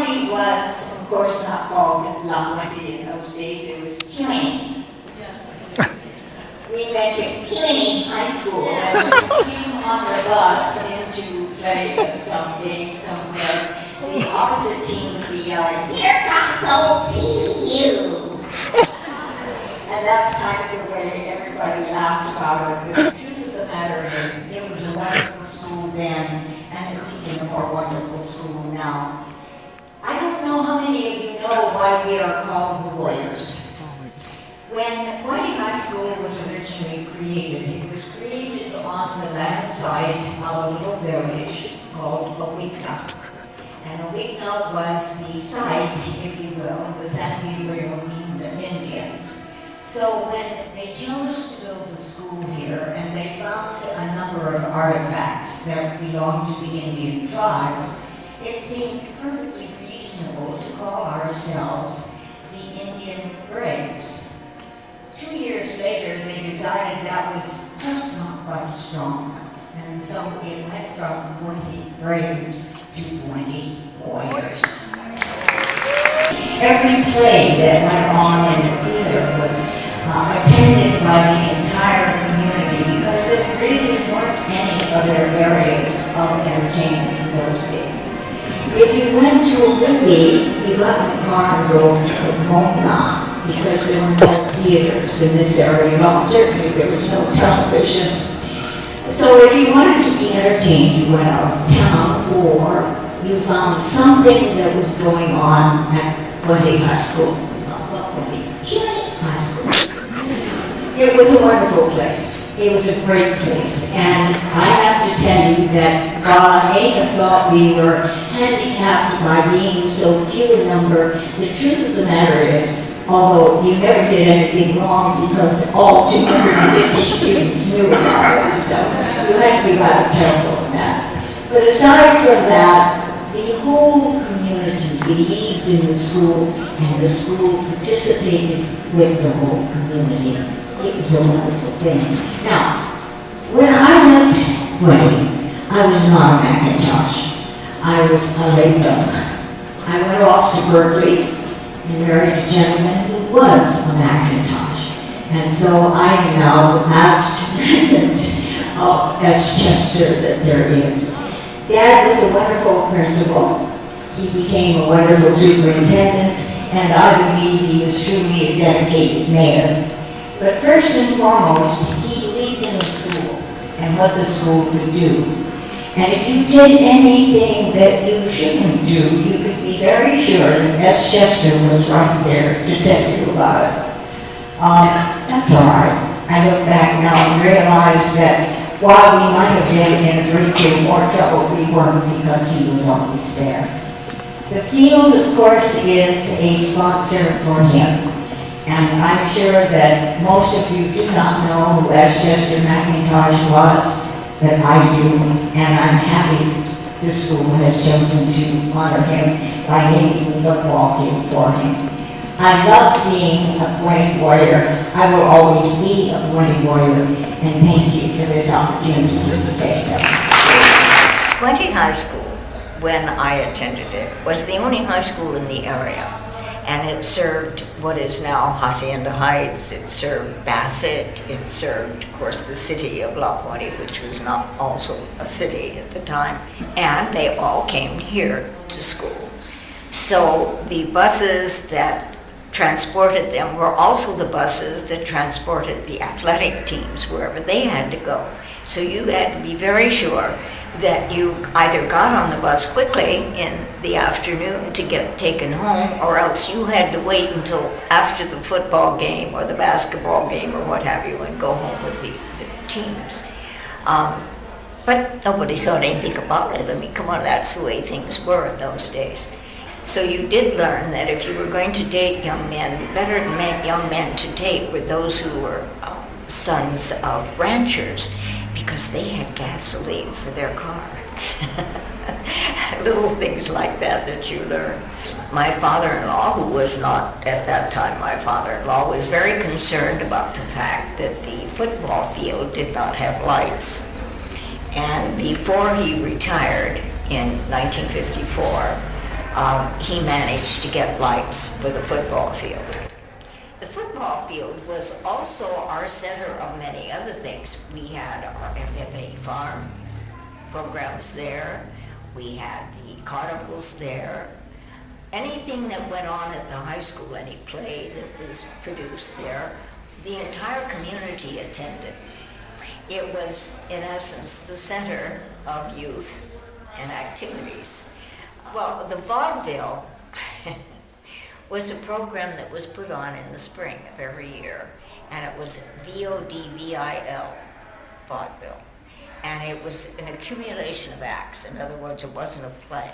Puente was, of course, not called La Puente in those days, it was Killing. We went to Killing High School and came on the bus to play some game somewhere. The opposite team would be yelling, "Here comes OPU!" And that's kind of the way everybody laughed about it. But the truth of the matter is, it was a wonderful school then, and it's even a more wonderful school now. I don't know how many of you know why we are called the Warriors. When Puente High School was originally created, it was created on the land site of a little village called Awika. And Awika was the site, if you will, of the San Gabriel Indians. So when they chose to build the school here, and they found a number of artifacts that belonged to the Indian tribes, it seemed perfectly reasonable to call ourselves the Indian Braves. 2 years later, they decided that was just not quite strong enough. And so it went from 20 Braves to 20 Warriors. Every play that went on in the theater was attended by the entire community because there really weren't any other areas of entertainment in those days. If you went to a movie, you got in the car and drove to Mona, because there were no theaters in this area. Well, certainly there was no television. So if you wanted to be entertained, you went out of town, or you found something that was going on at Puente High School. High School. It was a wonderful place. It was a great place. And I have to tell you that while I may have thought we were handicapped by being so few in number, the truth of the matter is, although you never did anything wrong because all 250 students knew about it, so you have to be rather careful in that. But aside from that, the whole community believed in the school, and the school participated with the whole community. It was a wonderful thing. Now, when I left Puente, I was not a McIntosh. I was a Latham. I went off to Berkeley and married a gentleman who was a McIntosh. And so I am now the past descendant of S. Chester that there is. Dad was a wonderful principal. He became a wonderful superintendent, and I believe he was truly a dedicated mayor. But first and foremost, he believed in the school and what the school could do. And if you did anything that you shouldn't do, you could be very sure that S. Chester was right there to tell you about it. That's all right. I look back now and realize that while we might have been in a great deal more trouble, we weren't, because he was always there. The field, of course, is a sponsor for him. And I'm sure that most of you do not know who S. Chester McIntosh was, but I do, and I'm happy the school has chosen to honor him by naming the football team for him. I love being a Puente Warrior. I will always be a Puente Warrior, and thank you for this opportunity to say so. Puente High School, when I attended it, was the only high school in the area. And it served what is now Hacienda Heights, it served Bassett, it served, of course, the city of La Puente, which was not also a city at the time. And they all came here to school. So the buses that transported them were also the buses that transported the athletic teams wherever they had to go. So you had to be very sure that you either got on the bus quickly in the afternoon to get taken home, or else you had to wait until after the football game or the basketball game or what have you and go home with the teams. But nobody thought anything about it. I mean, come on, that's the way things were in those days. So you did learn that if you were going to date young men, the better young men to date were those who were sons of ranchers, because they had gasoline for their car. Little things like that you learn. My father-in-law, who was not at that time my father-in-law, was very concerned about the fact that the football field did not have lights. And before he retired in 1954, he managed to get lights for the football field. The football field was also our center of many other things. We had our FFA farm programs there. We had the carnivals there. Anything that went on at the high school, any play that was produced there, the entire community attended. It was, in essence, the center of youth and activities. Well, the vaudeville was a program that was put on in the spring of every year, and it was VODVIL, vaudeville. And it was an accumulation of acts. In other words, it wasn't a play.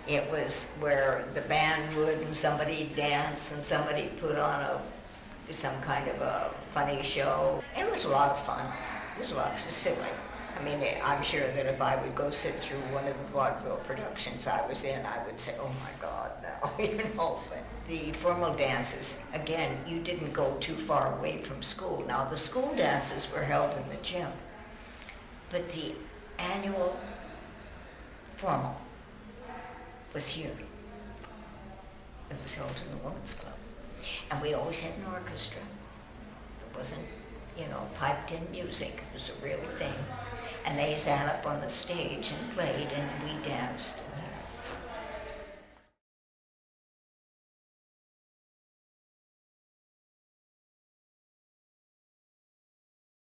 It was where the band would and somebody dance and somebody put on some kind of a funny show. And it was a lot of fun. It was a lot of silly. I mean, I'm sure that if I would go sit through one of the vaudeville productions I was in, I would say, oh my God, no, you know. The formal dances, again, you didn't go too far away from school. Now, the school dances were held in the gym, but the annual formal was here. It was held in the Women's Club. And we always had an orchestra. It wasn't, piped in music. It was a real thing. And they sat up on the stage and played, and we danced.